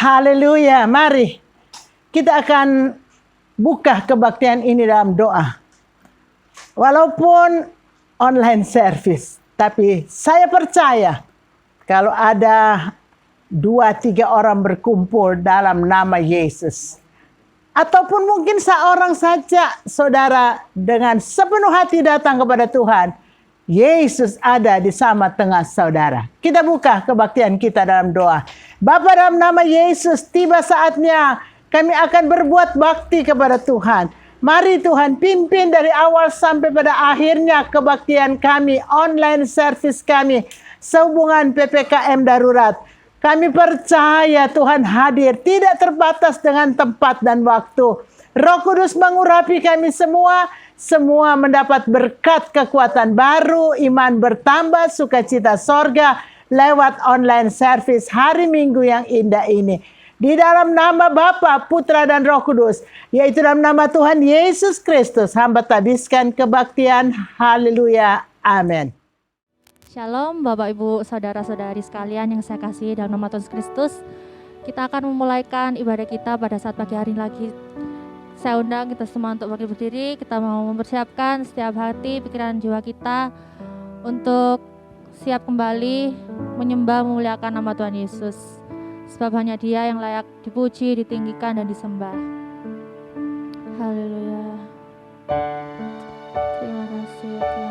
Haleluya, mari kita akan buka kebaktian ini dalam doa. Walaupun online service, tapi saya percaya kalau ada 2-3 orang berkumpul dalam nama Yesus, ataupun mungkin seorang saja saudara dengan sepenuh hati datang kepada Tuhan, Yesus ada di sama-tengah saudara. Kita buka kebaktian kita dalam doa. Bapa, dalam nama Yesus, tiba saatnya kami akan berbuat bakti kepada Tuhan. Mari Tuhan pimpin dari awal sampai pada akhirnya kebaktian kami, online service kami, sehubungan PPKM darurat. Kami percaya Tuhan hadir, tidak terbatas dengan tempat dan waktu. Roh Kudus mengurapi kami semua mendapat berkat kekuatan baru, iman bertambah, sukacita sorga lewat online service hari Minggu yang indah ini. Di dalam nama Bapa, Putra, dan Roh Kudus, yaitu dalam nama Tuhan Yesus Kristus, hamba tabiskan kebaktian. Haleluya. Amin. Shalom Bapak Ibu Saudara-saudari sekalian yang saya kasihi dalam nama Tuhan Yesus Kristus. Kita akan memulaikan ibadah kita pada saat pagi hari lagi. Saya undang kita semua untuk berdiri. Kita mau mempersiapkan setiap hati, pikiran, jiwa kita untuk siap kembali menyembah memuliakan nama Tuhan Yesus. Sebab hanya Dia yang layak dipuji, ditinggikan, dan disembah. Haleluya. Terima kasih Tuhan.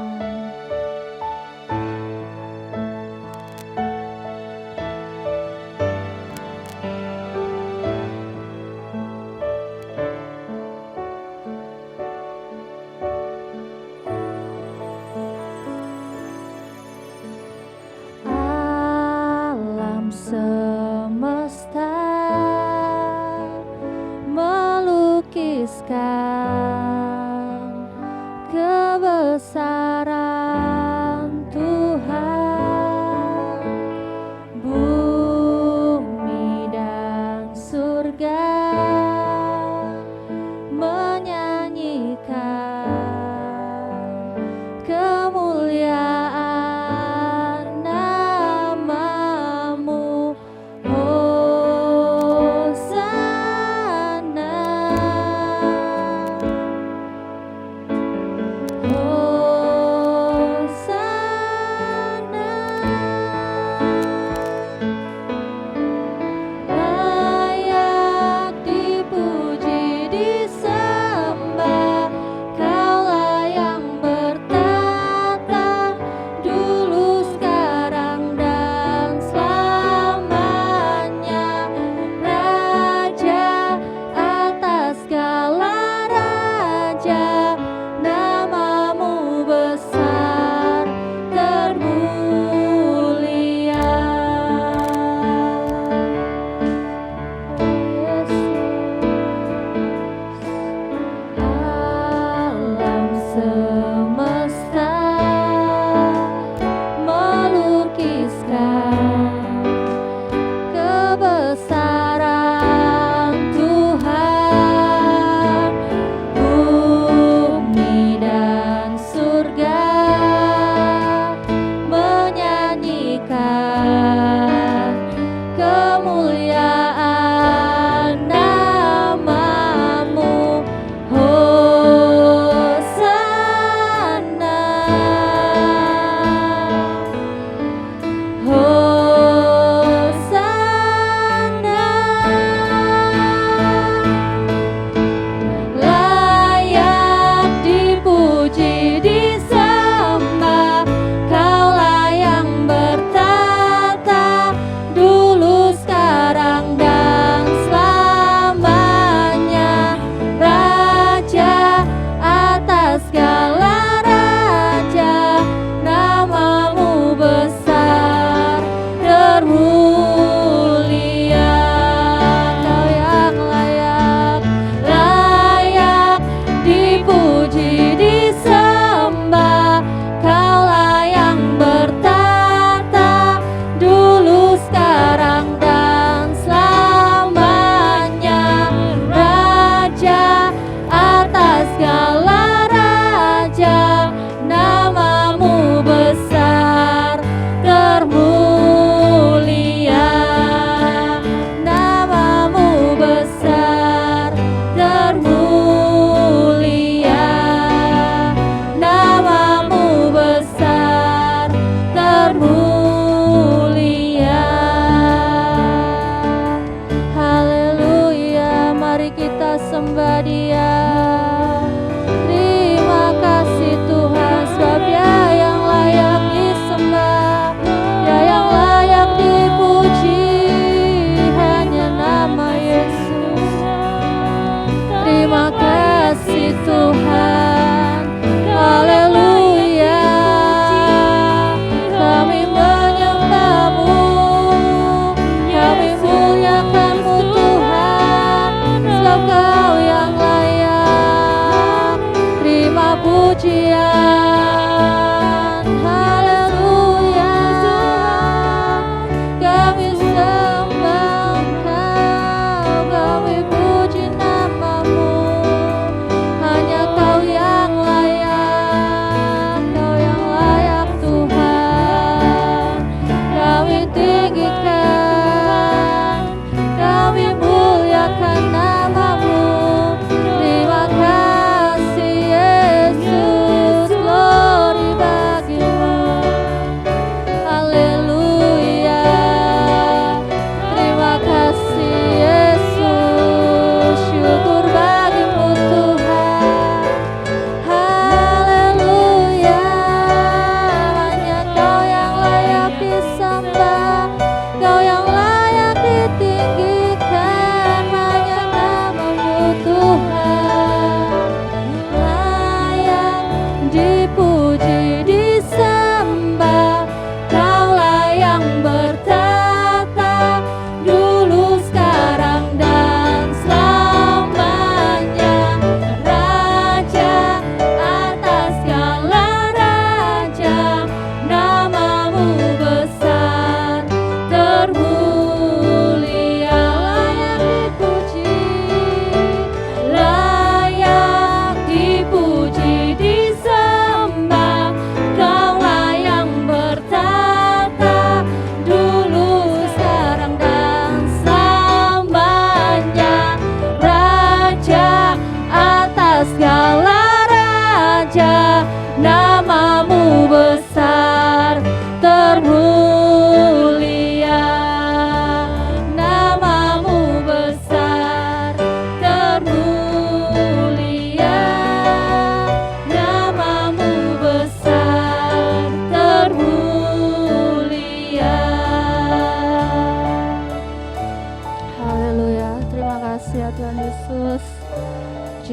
Semesta melukiskan kebesaran Tuhan, bumi dan surga menyanyikan kemuliaan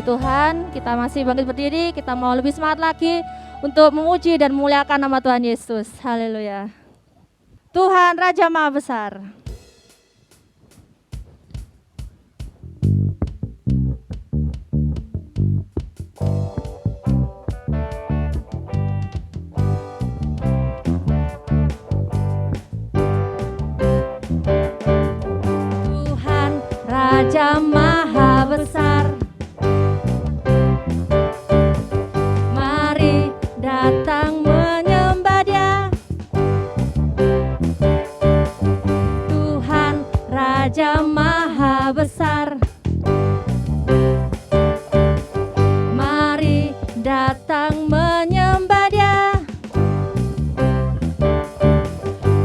Tuhan, kita masih bangkit berdiri, kita mau lebih semangat lagi untuk memuji dan memuliakan nama Tuhan Yesus. Haleluya. Tuhan Raja Maha Besar. Tuhan Raja Maha Besar, mari datang menyembah Dia. Tuhan Raja Maha Besar, mari datang menyembah Dia.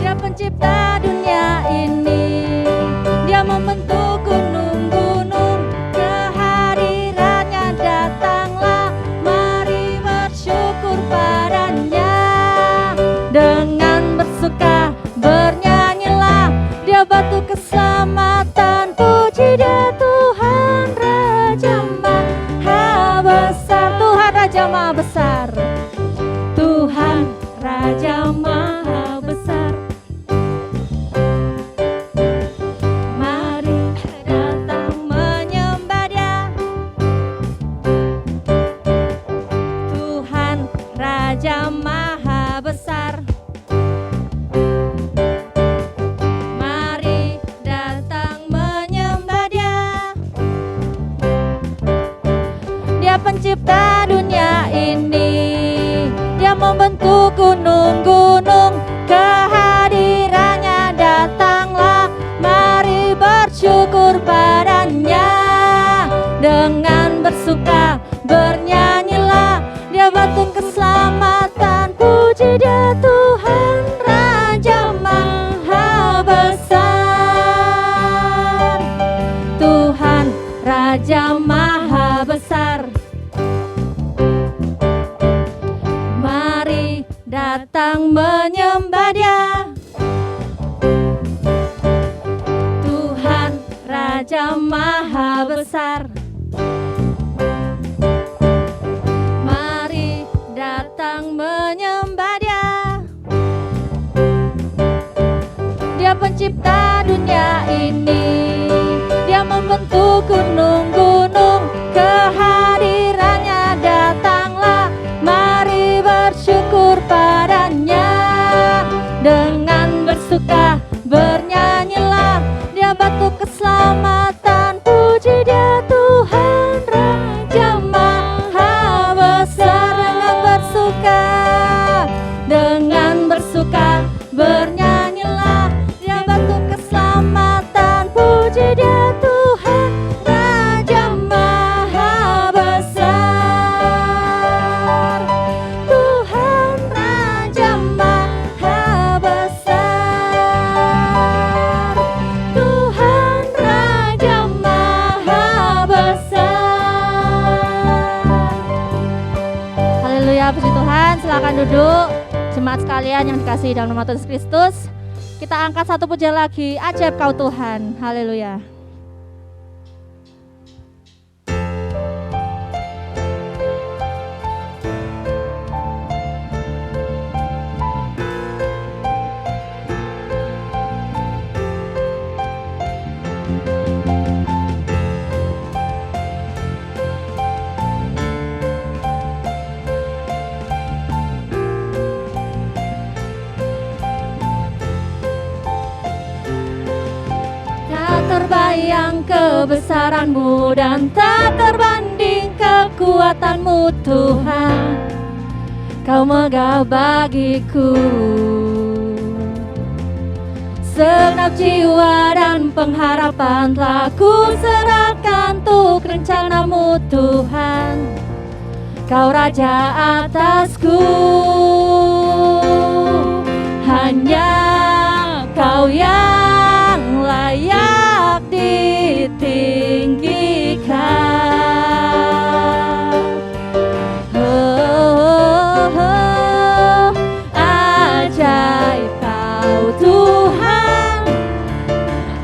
Dia pencipta dunia ini, Dia membentuk gunung-gunung, kehadirannya datanglah, mari bersyukur padanya. Dengan bersuka bernyanyilah, Dia batu keselamatan, puji Dia Tuhan Raja Maha Besar. Tuhan Raja Maha Besar, Tuhan Raja Maha Besar, mari datang menyembah Dia. Tuhan Raja Maha Besar, mari datang menyembah Dia. Dia pencipta dunia ini, Dia membentuk gunung-gunung, kehadirannya datanglah, mari bersyukur padanya. Dengan bersuka bernyanyilah, Dia batu keselamatan, puji Dia Tuhan Raja Maha Besar. Tuhan Raja Maha Besar, mari datang menyembah Dia. Tuhan Raja Maha Besar, mari datang menyembah Dia. Dia pencipta dunia ini, Dia membentuk gunung-gunung, kehadirannya datanglah, mari bersyukur padanya. Dengan bersuka bernyanyilah, Dia batu keselamatan, puji Dia Tuhan Raja Maha Besar. Dengan bersuka bernyanyilah, Dia batu keselamatan, puji Dia Tuhan Raja Maha Besar. Tuhan Raja Maha Besar, Tuhan Raja Maha Besar. Haleluya, puji Tuhan. Silakan duduk. Jemaat sekalian yang dikasihi dalam nama Tuhan Yesus Kristus, kita angkat satu pujian lagi, ajaib Kau Tuhan. Haleluya. Terbayang kebesaran-Mu dan tak terbanding kekuatan-Mu Tuhan. Kau megah bagiku segenap jiwa dan pengharapan, telah ku serahkan untuk rencana-Mu Tuhan. Kau Raja atasku, hanya Kau yang layak ditinggikan. Ajaib Kau Tuhan,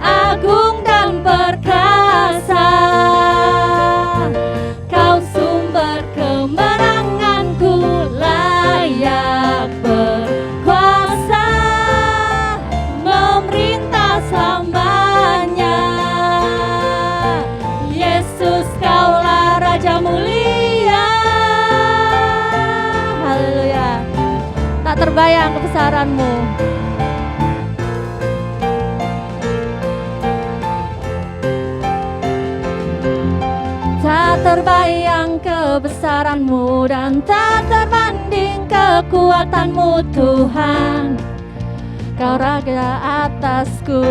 agung dan perkasa. Kau tak terbayang kebesaran-Mu. Tak terbayang kebesaran-Mu dan tak terbanding kekuatan-Mu Tuhan. Kau raja atasku.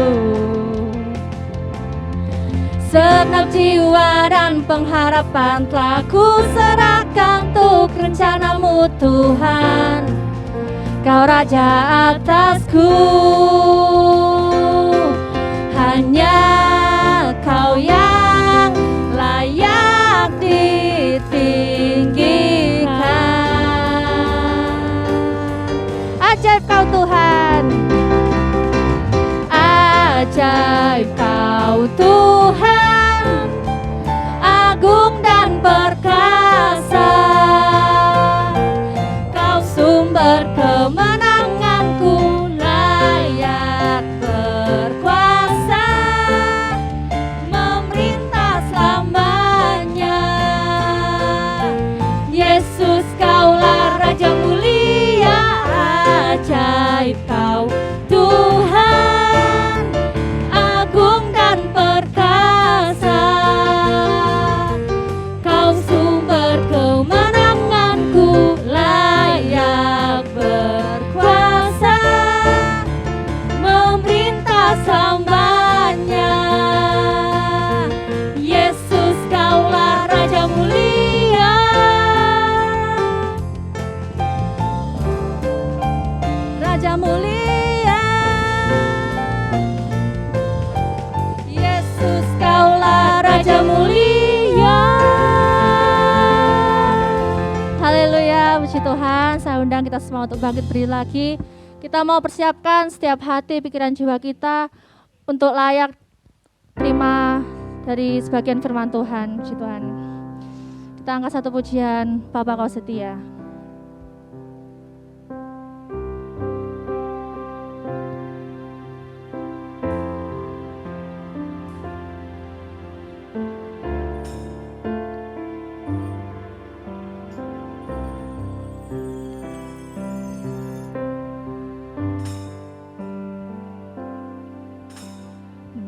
Segenap jiwa dan pengharapan telah ku serahkan untuk rencana-Mu Tuhan. Kau raja atasku. Hanya Kau yang layak ditinggikan. Ajaib Kau Tuhan, ajaib Kau Tuhan, agung dan perkasa. Kau sumber kemenanganku, layak berkuasa, memerintah selamanya. Yesus, Kaulah Raja mulia, ajaib Kau Tuhan, agung dan perkasa. Kau sumber kemenanganku, layak berkuasa, memerintah selamanya. Yesus, Kaulah Raja mulia, Raja mulia. Yesus, Kaulah Raja mulia. Haleluya, puji Tuhan. Saya undang kita semua untuk bangkit berdiri lagi. Kita mau persiapkan setiap hati, pikiran, jiwa kita untuk layak terima dari sebagian firman Tuhan. Puji Tuhan. Kita angkat satu pujian, Bapa Kau setia.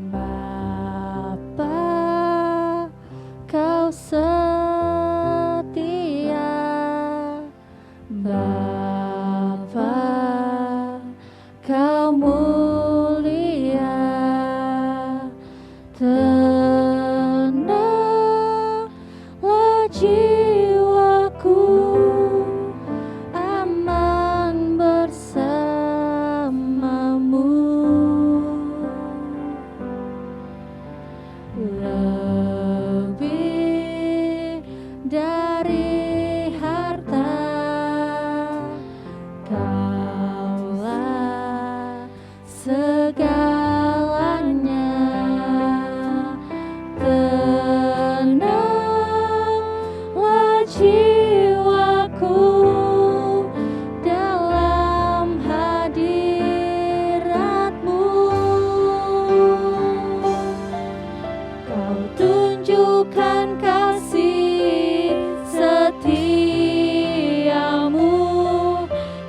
Bapa, Kau setia. Bapa, Kau mulia. Tenanglah jiwaku, aman bersamamu. Lebih dari harta, Kaulah segalanya. Tenanglah jiwaku dalam hadirat-Mu. Kau tunjukkan kasih setiamu,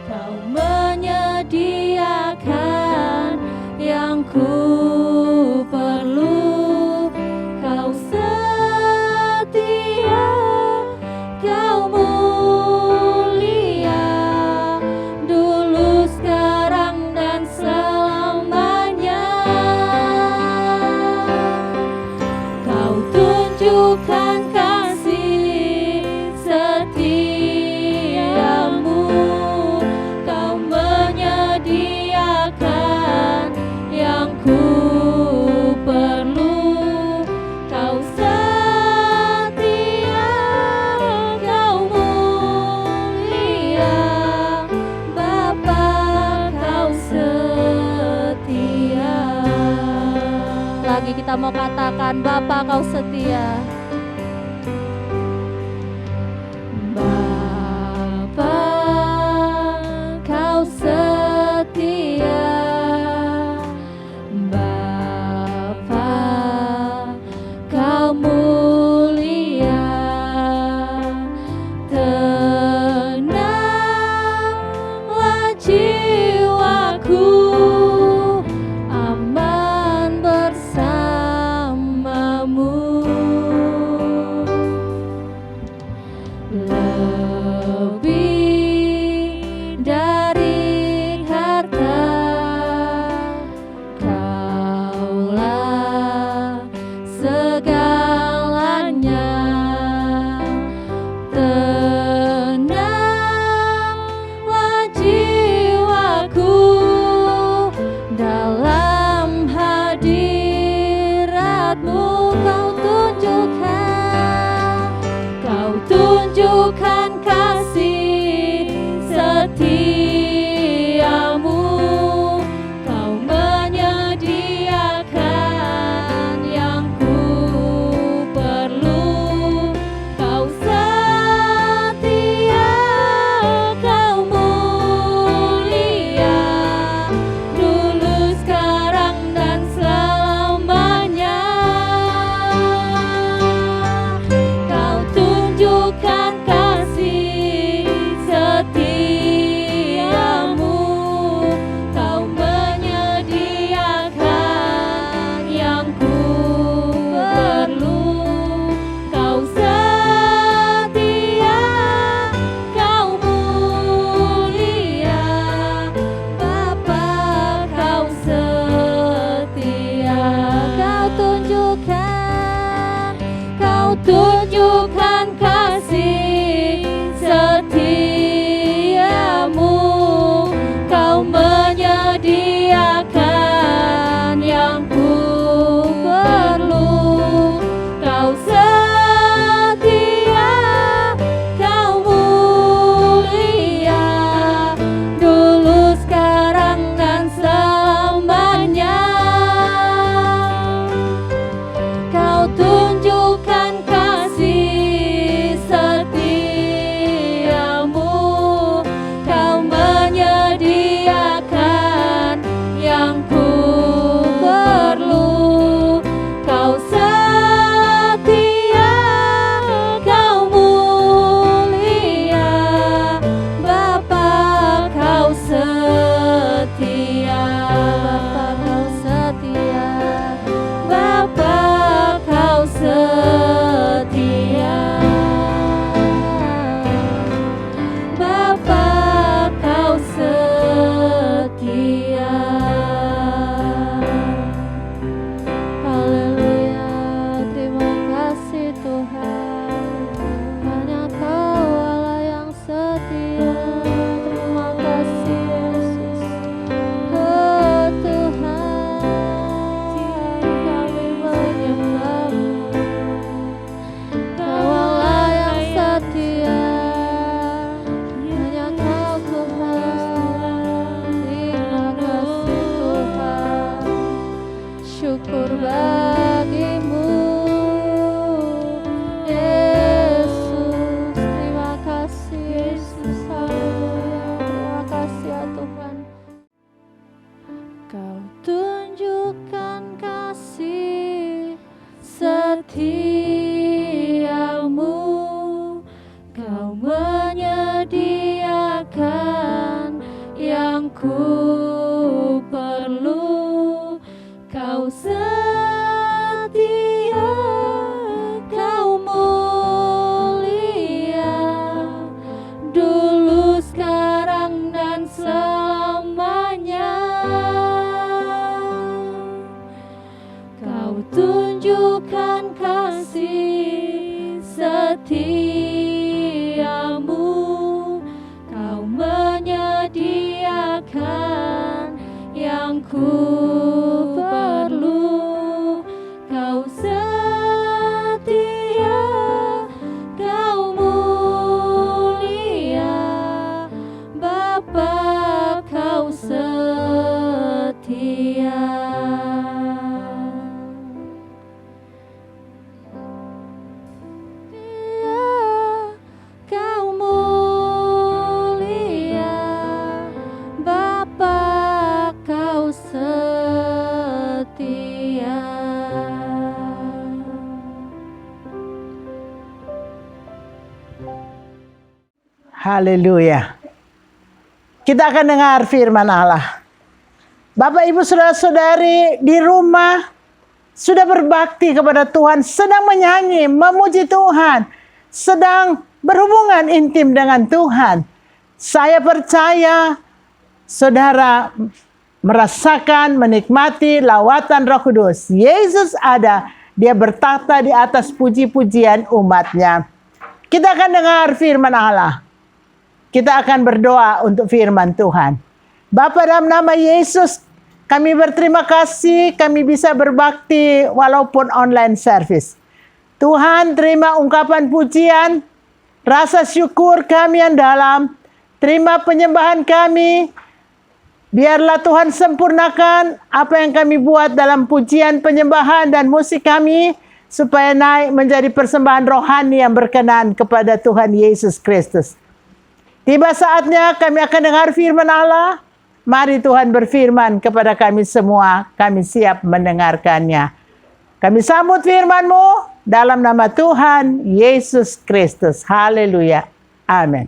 Kau menyediakan yang ku perlu. Kau setia, Kau mulia, dulu, sekarang, dan selamanya. Kau tunjukkan kasih setiamu, Kau menyediakan yang ku perlu. Kau setia, Kau mulia, Bapa, Kau setia. Lagi kita mau katakan, Bapa, Kau setia. Bapa, Kau setia. Bapa, Kau mulia. Tenanglah Kau menyediakan yang ku perlu. Kau setia, Kau mulia, dulu, sekarang, dan selamanya. Kau tunjukkan kasih setiamu. Kau menyediakan yang ku perlu. Kau setia, Kau mulia, Bapa, Kau setia. Kau mulia, Bapa, Kau setia. Haleluya. Kita akan dengar firman Allah. Bapak, Ibu, saudara-saudari di rumah sudah berbakti kepada Tuhan, sedang menyanyi, memuji Tuhan, sedang berhubungan intim dengan Tuhan. Saya percaya saudara merasakan, menikmati lawatan Roh Kudus. Yesus ada, Dia bertahta di atas puji-pujian umatnya. Kita akan dengar firman Allah. Kita akan berdoa untuk firman Tuhan. Bapa, dalam nama Yesus, kami berterima kasih kami bisa berbakti walaupun online service. Tuhan, terima ungkapan pujian, rasa syukur kami yang dalam. Terima penyembahan kami. Biarlah Tuhan sempurnakan apa yang kami buat dalam pujian, penyembahan, dan musik kami, supaya naik menjadi persembahan rohani yang berkenan kepada Tuhan Yesus Kristus. Tiba saatnya kami akan dengar firman Allah. Mari Tuhan berfirman kepada kami semua. Kami siap mendengarkannya. Kami sambut firman-Mu dalam nama Tuhan Yesus Kristus. Haleluya. Amin.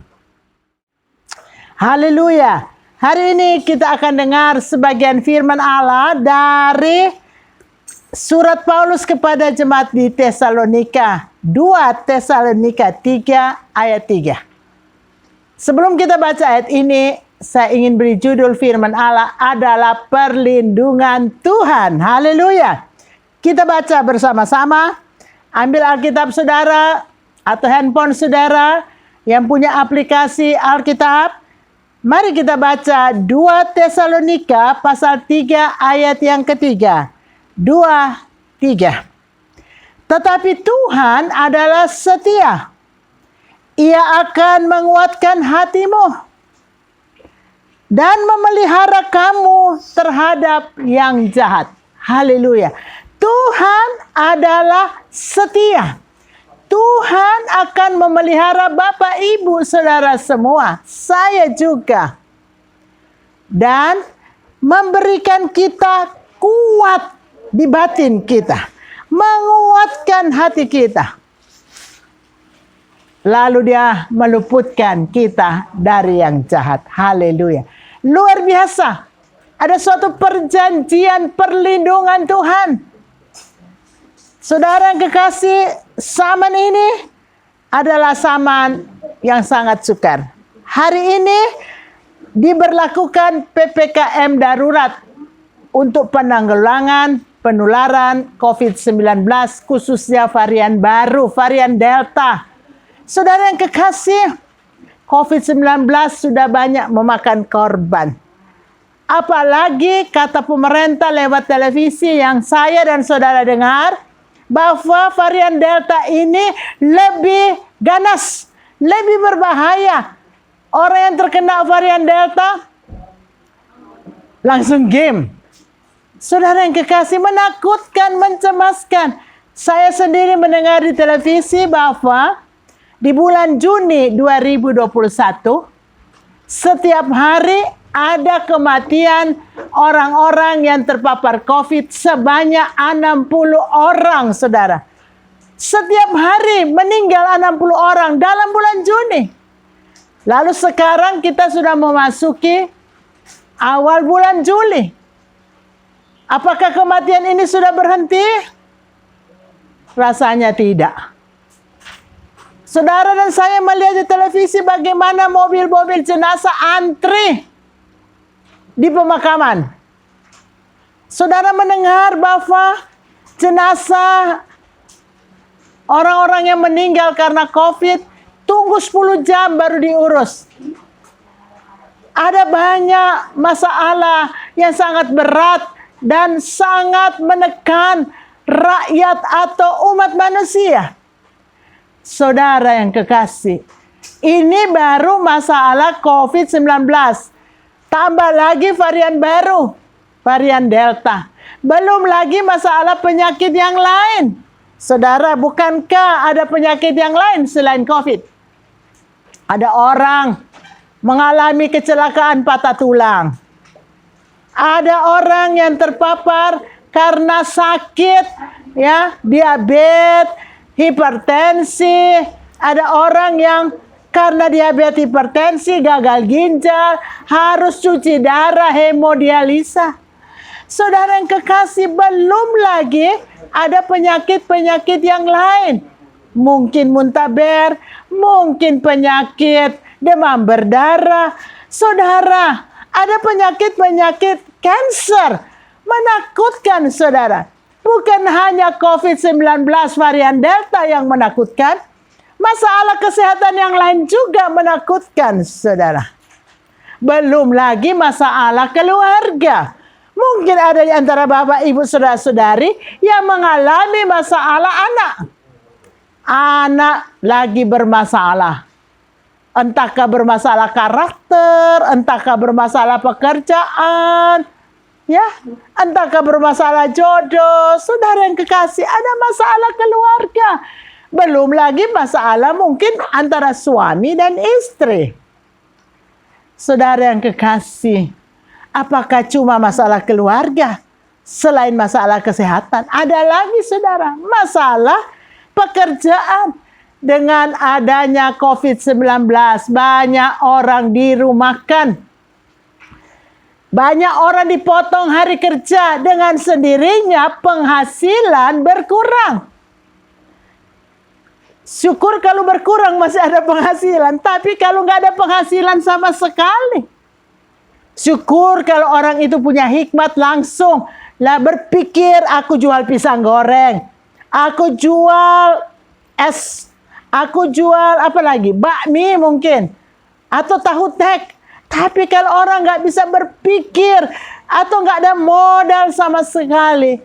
Haleluya. Hari ini kita akan dengar sebagian firman Allah dari surat Paulus kepada jemaat di Tesalonika. 2 Tesalonika 3 ayat 3. Sebelum kita baca ayat ini, saya ingin beri judul firman Allah adalah perlindungan Tuhan. Haleluya. Kita baca bersama-sama. Ambil Alkitab saudara atau handphone saudara yang punya aplikasi Alkitab. Mari kita baca 2 Tesalonika pasal 3 ayat yang ketiga. 2:3. Tetapi Tuhan adalah setia. Ia akan menguatkan hatimu dan memelihara kamu terhadap yang jahat. Haleluya. Tuhan adalah setia. Tuhan akan memelihara Bapak, Ibu, saudara semua. Saya juga. Dan memberikan kita kuat di batin kita. Menguatkan hati kita. Lalu Dia meluputkan kita dari yang jahat. Haleluya. Luar biasa. Ada suatu perjanjian perlindungan Tuhan. Saudara yang kekasih, zaman ini adalah zaman yang sangat sukar. Hari ini diberlakukan PPKM darurat untuk penanggulangan penularan COVID-19, khususnya varian baru, varian Delta. Saudara yang kekasih, COVID-19 sudah banyak memakan korban. Apalagi kata pemerintah lewat televisi yang saya dan saudara dengar, bahwa varian Delta ini lebih ganas, lebih berbahaya. Orang yang terkena varian Delta langsung game. Saudara yang kekasih, menakutkan, mencemaskan. Saya sendiri mendengar di televisi bahwa di bulan Juni 2021, setiap hari ada kematian orang-orang yang terpapar COVID sebanyak 60 orang, saudara. Setiap hari meninggal 60 orang dalam bulan Juni. Lalu sekarang kita sudah memasuki awal bulan Juli. Apakah kematian ini sudah berhenti? Rasanya tidak. Saudara dan saya melihat di televisi bagaimana mobil-mobil jenazah antri di pemakaman. Saudara mendengar bahwa jenazah orang-orang yang meninggal karena COVID tunggu 10 jam baru diurus. Ada banyak masalah yang sangat berat dan sangat menekan rakyat atau umat manusia. Saudara yang kekasih, ini baru masalah COVID-19. Tambah lagi varian baru, varian Delta. Belum lagi masalah penyakit yang lain. Saudara, bukankah ada penyakit yang lain selain COVID? Ada orang mengalami kecelakaan patah tulang. Ada orang yang terpapar karena sakit, ya, diabetes, hipertensi. Ada orang yang karena diabetes, hipertensi, gagal ginjal, harus cuci darah, hemodialisa. Saudara yang kekasih, belum lagi ada penyakit-penyakit yang lain. Mungkin muntaber, mungkin penyakit demam berdarah. Saudara, ada penyakit-penyakit kanker. Menakutkan, saudara. Bukan hanya COVID-19 varian Delta yang menakutkan. Masalah kesehatan yang lain juga menakutkan, saudara. Belum lagi masalah keluarga. Mungkin ada di antara bapak, ibu, saudara-saudari yang mengalami masalah anak. Anak lagi bermasalah. Entahkah bermasalah karakter, entahkah bermasalah pekerjaan, ya, entahkah bermasalah jodoh. Saudara yang kekasih, ada masalah keluarga. Belum lagi masalah mungkin antara suami dan istri. Saudara yang kekasih, apakah cuma masalah keluarga? Selain masalah kesehatan, ada lagi, saudara, masalah pekerjaan. Dengan adanya COVID-19, banyak orang dirumahkan. Banyak orang dipotong hari kerja, dengan sendirinya penghasilan berkurang. Syukur kalau berkurang masih ada penghasilan, tapi kalau nggak ada penghasilan sama sekali. Syukur kalau orang itu punya hikmat langsung lah berpikir, aku jual pisang goreng, aku jual es, aku jual apa lagi, bakmi mungkin, atau tahu tek. Tapi kalau orang nggak bisa berpikir atau nggak ada modal sama sekali,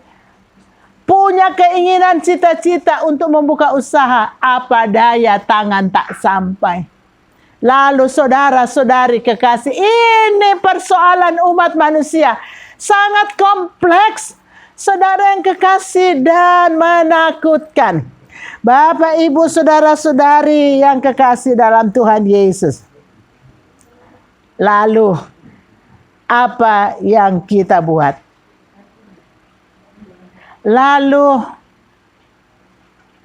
punya keinginan cita-cita untuk membuka usaha, apa daya tangan tak sampai. Lalu saudara-saudari kekasih, ini persoalan umat manusia sangat kompleks, saudara yang kekasih, dan menakutkan. Bapak, ibu, saudara-saudari yang kekasih dalam Tuhan Yesus. Lalu, apa yang kita buat? Lalu,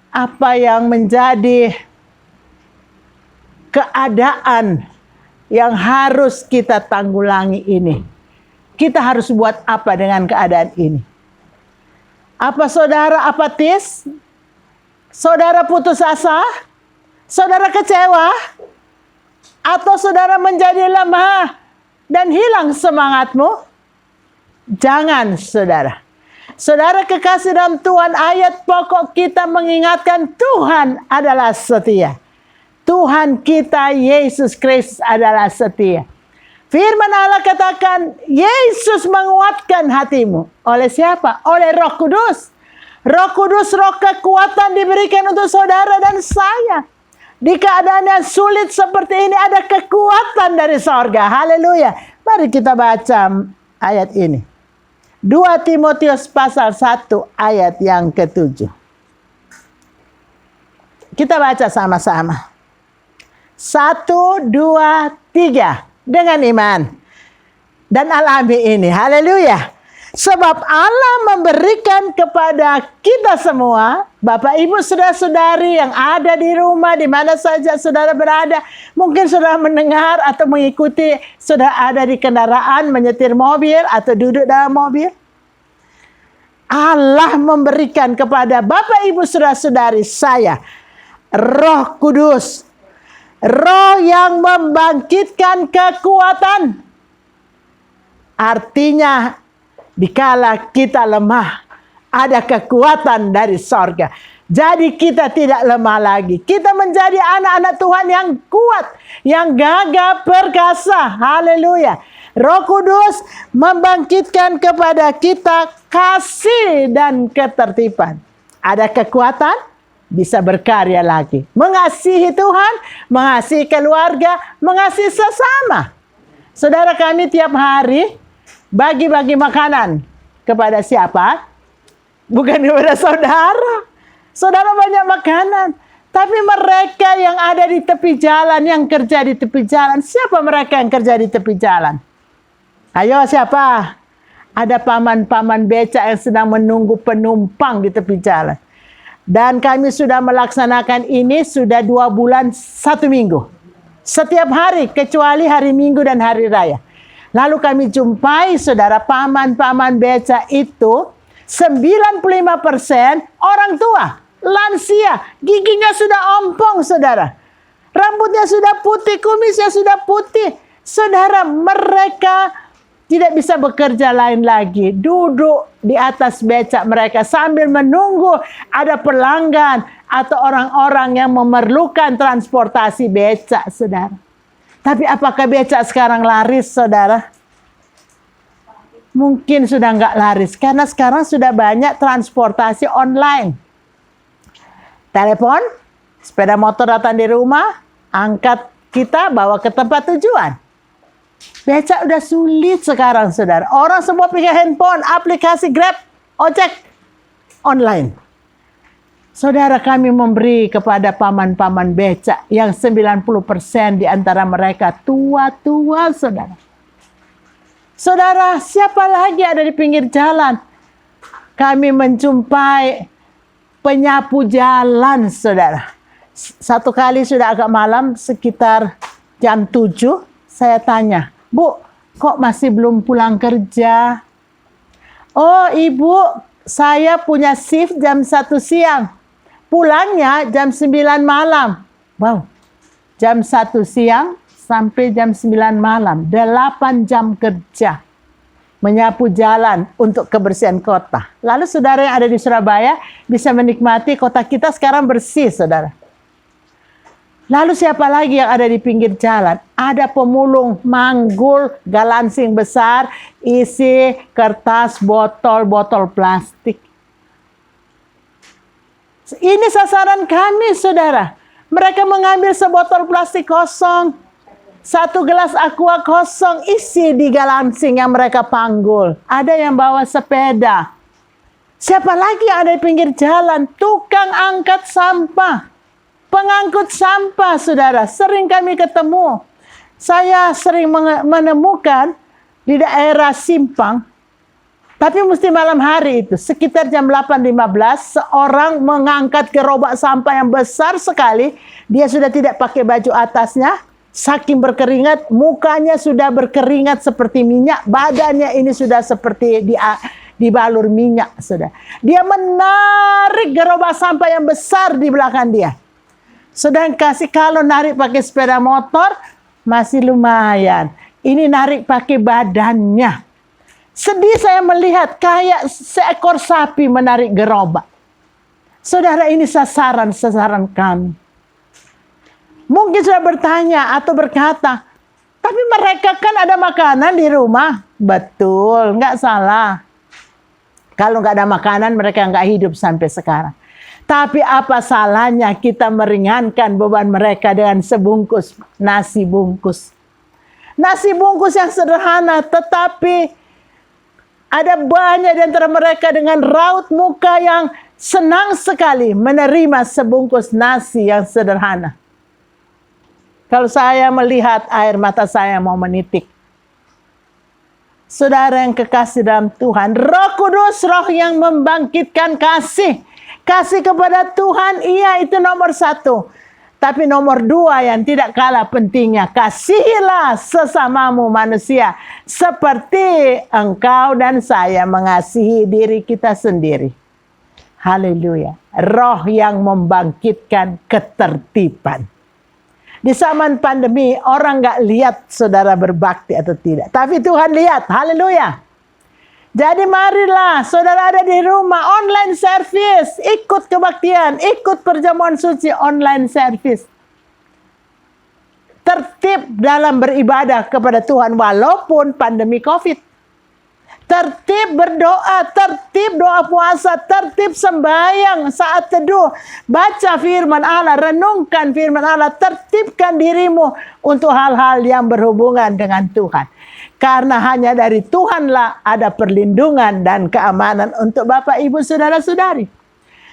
apa yang menjadi keadaan yang harus kita tanggulangi ini? Kita harus buat apa dengan keadaan ini? Apa saudara apatis? Saudara putus asa? Saudara kecewa? Atau saudara menjadi lemah dan hilang semangatmu? Jangan, saudara. Saudara kekasih dalam Tuhan, ayat pokok kita mengingatkan Tuhan adalah setia. Tuhan kita Yesus Kristus adalah setia. Firman Allah katakan, Yesus menguatkan hatimu. Oleh siapa? Oleh Roh Kudus. Roh Kudus, roh kekuatan diberikan untuk saudara dan saya. Di keadaan yang sulit seperti ini ada kekuatan dari sorga. Haleluya. Mari kita baca ayat ini. 2 Timotius pasal 1 ayat yang ke-7. Kita baca sama-sama. 1, 2, 3. Dengan iman. Dan alami ini. Haleluya. Sebab Allah memberikan kepada kita semua, Bapak Ibu saudara-saudari yang ada di rumah, di mana saja saudara berada, mungkin saudara mendengar atau mengikuti, saudara ada di kendaraan, menyetir mobil atau duduk dalam mobil. Allah memberikan kepada Bapak Ibu saudara-saudari saya Roh Kudus, Roh yang membangkitkan kekuatan. Artinya dikala kita lemah, ada kekuatan dari sorga. Jadi kita tidak lemah lagi. Kita menjadi anak-anak Tuhan yang kuat, yang gagah perkasa. Haleluya. Roh Kudus membangkitkan kepada kita kasih dan ketertiban. Ada kekuatan, bisa berkarya lagi. Mengasihi Tuhan, mengasihi keluarga, mengasihi sesama. Saudara kami tiap hari bagi-bagi makanan kepada siapa? Bukan kepada saudara. Saudara banyak makanan. Tapi mereka yang ada di tepi jalan, yang kerja di tepi jalan. Siapa mereka yang kerja di tepi jalan? Ayo siapa? Ada paman-paman beca yang sedang menunggu penumpang di tepi jalan. Dan kami sudah melaksanakan ini sudah 2 bulan 1 minggu. Setiap hari kecuali hari Minggu dan hari raya. Lalu kami jumpai saudara paman-paman beca itu 95% orang tua, lansia, giginya sudah ompong saudara. Rambutnya sudah putih, kumisnya sudah putih. Saudara, mereka tidak bisa bekerja lain lagi. Duduk di atas becak mereka sambil menunggu ada pelanggan atau orang-orang yang memerlukan transportasi becak saudara. Tapi apakah becak sekarang laris, saudara? Mungkin sudah nggak laris. Karena sekarang sudah banyak transportasi online. Telepon, sepeda motor datang di rumah, angkat kita bawa ke tempat tujuan. Becak udah sulit sekarang, saudara. Orang semua pakai handphone, aplikasi Grab, ojek, online. Saudara kami memberi kepada paman-paman becak yang 90% di antara mereka tua-tua saudara. Saudara, siapa lagi ada di pinggir jalan? Kami menjumpai penyapu jalan saudara. Satu kali sudah agak malam sekitar jam 7 saya tanya, Bu, kok masih belum pulang kerja? Oh Ibu, saya punya shift jam 1 siang. Pulangnya jam 9 malam. Wow. Jam 1 siang sampai jam 9 malam. 8 jam kerja. Menyapu jalan untuk kebersihan kota. Lalu saudara yang ada di Surabaya bisa menikmati kota kita sekarang bersih, saudara. Lalu siapa lagi yang ada di pinggir jalan? Ada pemulung manggul galansing besar isi kertas, botol-botol plastik. Ini sasaran kami, saudara. Mereka mengambil sebotol plastik kosong, 1 gelas aqua kosong, isi di galansing yang mereka panggul. Ada yang bawa sepeda. Siapa lagi yang ada di pinggir jalan? Tukang angkat sampah, pengangkut sampah, saudara. Sering kami ketemu. Saya sering menemukan di daerah Simpang. Tapi mesti malam hari itu, sekitar jam 8.15, seorang mengangkat gerobak sampah yang besar sekali. Dia sudah tidak pakai baju atasnya, saking berkeringat, mukanya sudah berkeringat seperti minyak, badannya ini sudah seperti dibalur minyak. Sudah. Dia menarik gerobak sampah yang besar di belakang dia. Sedang kalau narik pakai sepeda motor, masih lumayan. Ini narik pakai badannya. Sedih saya melihat kayak seekor sapi menarik gerobak. Saudara, ini sasaran kami. Mungkin sudah bertanya atau berkata, tapi mereka kan ada makanan di rumah. Betul, nggak salah. Kalau nggak ada makanan, mereka nggak hidup sampai sekarang. Tapi apa salahnya kita meringankan beban mereka dengan sebungkus nasi bungkus. Nasi bungkus yang sederhana, tetapi ada banyak di antara mereka dengan raut muka yang senang sekali menerima sebungkus nasi yang sederhana. Kalau saya melihat, air mata saya mau menitik. Saudara yang kekasih dalam Tuhan, Roh Kudus, roh yang membangkitkan kasih. Kasih kepada Tuhan, iya itu nomor 1. Tapi nomor 2 yang tidak kalah pentingnya, kasihilah sesamamu manusia seperti engkau dan saya mengasihi diri kita sendiri. Haleluya. Roh yang membangkitkan ketertiban. Di zaman pandemi, orang nggak lihat saudara berbakti atau tidak. Tapi Tuhan lihat. Haleluya. Jadi marilah saudara ada di rumah, online service. Ikut kebaktian, ikut perjamuan suci, online service. Tertib dalam beribadah kepada Tuhan walaupun pandemi COVID. Tertib berdoa, tertib doa puasa, tertib sembahyang saat teduh. Baca firman Allah, renungkan firman Allah, tertibkan dirimu untuk hal-hal yang berhubungan dengan Tuhan. Karena hanya dari Tuhanlah ada perlindungan dan keamanan untuk Bapak, Ibu, Saudara-saudari.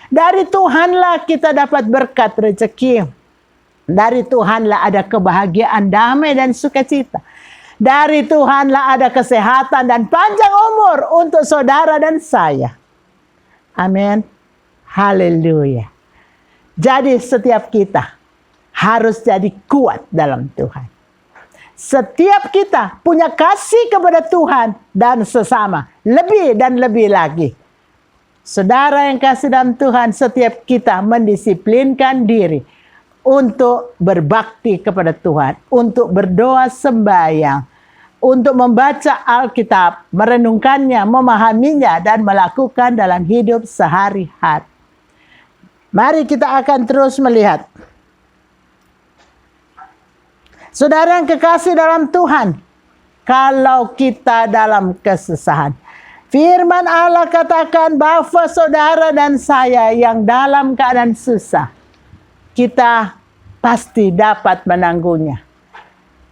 Dari Tuhanlah kita dapat berkat rezeki. Dari Tuhanlah ada kebahagiaan, damai dan sukacita. Dari Tuhanlah ada kesehatan dan panjang umur untuk saudara dan saya. Amin. Haleluya. Jadi setiap kita harus jadi kuat dalam Tuhan. Setiap kita punya kasih kepada Tuhan dan sesama. Lebih dan lebih lagi. Saudara yang kasih dalam Tuhan, setiap kita mendisiplinkan diri untuk berbakti kepada Tuhan, untuk berdoa sembahyang, untuk membaca Alkitab, merenungkannya, memahaminya, dan melakukan dalam hidup sehari-hari. Mari kita akan terus melihat. Saudara yang kekasih dalam Tuhan, kalau kita dalam kesusahan, firman Allah katakan bahwa saudara dan saya yang dalam keadaan susah, kita pasti dapat menanggungnya.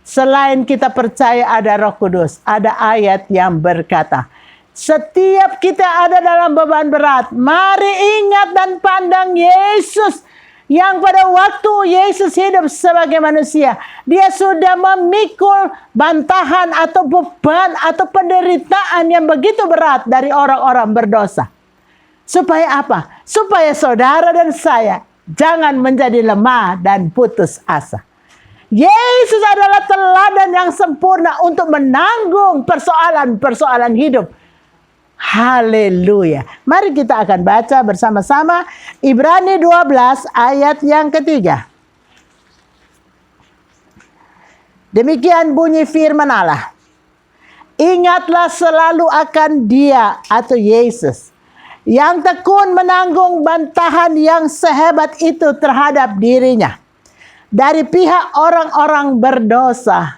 Selain kita percaya ada Roh Kudus, ada ayat yang berkata, setiap kita ada dalam beban berat, mari ingat dan pandang Yesus. Yang pada waktu Yesus hidup sebagai manusia, dia sudah memikul bantahan atau beban atau penderitaan yang begitu berat dari orang-orang berdosa. Supaya apa? Supaya saudara dan saya jangan menjadi lemah dan putus asa. Yesus adalah teladan yang sempurna untuk menanggung persoalan-persoalan hidup. Haleluya. Mari kita akan baca bersama-sama Ibrani 12 ayat yang ketiga. Demikian bunyi firman Allah. Ingatlah selalu akan Dia atau Yesus yang tekun menanggung bantahan yang sehebat itu terhadap dirinya. Dari pihak orang-orang berdosa.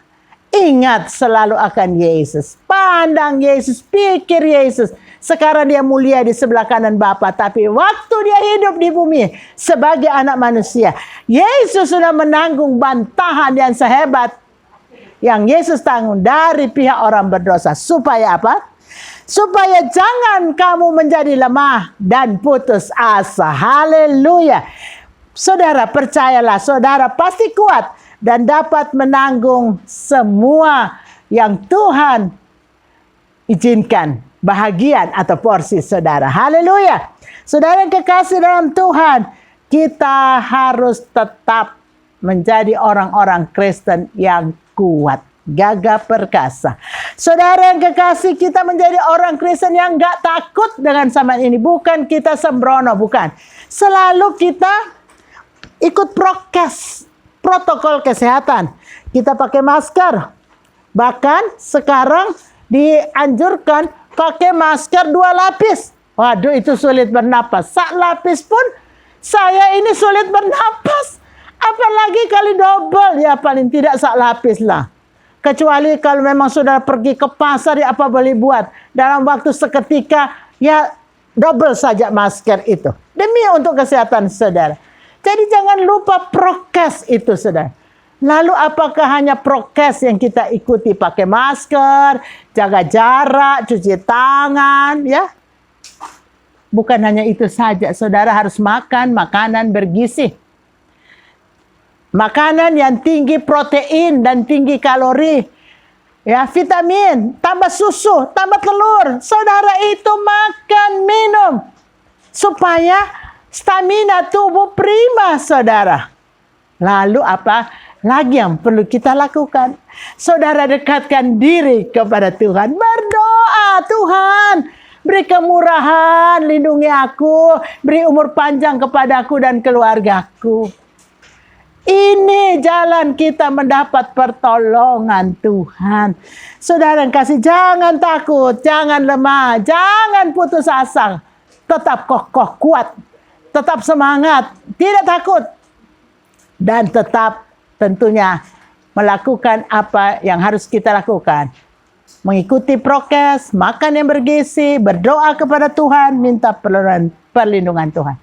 Ingat selalu akan Yesus. Pandang Yesus, pikir Yesus. Sekarang dia mulia di sebelah kanan Bapa. Tapi waktu dia hidup di bumi sebagai anak manusia, Yesus sudah menanggung bantahan yang sehebat yang Yesus tanggung dari pihak orang berdosa. Supaya apa? Supaya jangan kamu menjadi lemah dan putus asa. Haleluya. Saudara percayalah, saudara pasti kuat dan dapat menanggung semua yang Tuhan izinkan, bahagian atau porsi saudara. Haleluya. Saudara yang kekasih dalam Tuhan, kita harus tetap menjadi orang-orang Kristen yang kuat, gagah perkasa. Saudara yang kekasih, kita menjadi orang Kristen yang gak takut dengan zaman ini. Bukan kita sembrono, bukan. Selalu kita ikut prokes, protokol kesehatan. Kita pakai masker. Bahkan sekarang dianjurkan pakai masker 2 lapis. Waduh, itu sulit bernapas. Sak lapis pun saya ini sulit bernapas. Apalagi kali double, ya paling tidak sak lapis lah. Kecuali kalau memang sudah pergi ke pasar, ya apa boleh buat. Dalam waktu seketika, ya double saja masker itu. Demi untuk kesehatan saudara. Jadi jangan lupa prokes itu, saudara. Lalu apakah hanya prokes yang kita ikuti? Pakai masker, jaga jarak, cuci tangan, ya? Bukan hanya itu saja, saudara harus makan makanan bergizi. Makanan yang tinggi protein dan tinggi kalori. Ya, vitamin, tambah susu, tambah telur. Saudara itu makan, minum. Supaya stamina tubuh prima, saudara. Lalu apa lagi yang perlu kita lakukan? Saudara, dekatkan diri kepada Tuhan. Berdoa, Tuhan, beri kemurahan, lindungi aku, beri umur panjang kepadaku dan keluargaku. Ini jalan kita mendapat pertolongan Tuhan. Saudara yang kasih, jangan takut, jangan lemah, jangan putus asa. Tetap kokoh, kuat, tetap semangat, tidak takut. Dan tetap tentunya melakukan apa yang harus kita lakukan. Mengikuti prokes, makan yang bergizi, berdoa kepada Tuhan, minta perlindungan Tuhan.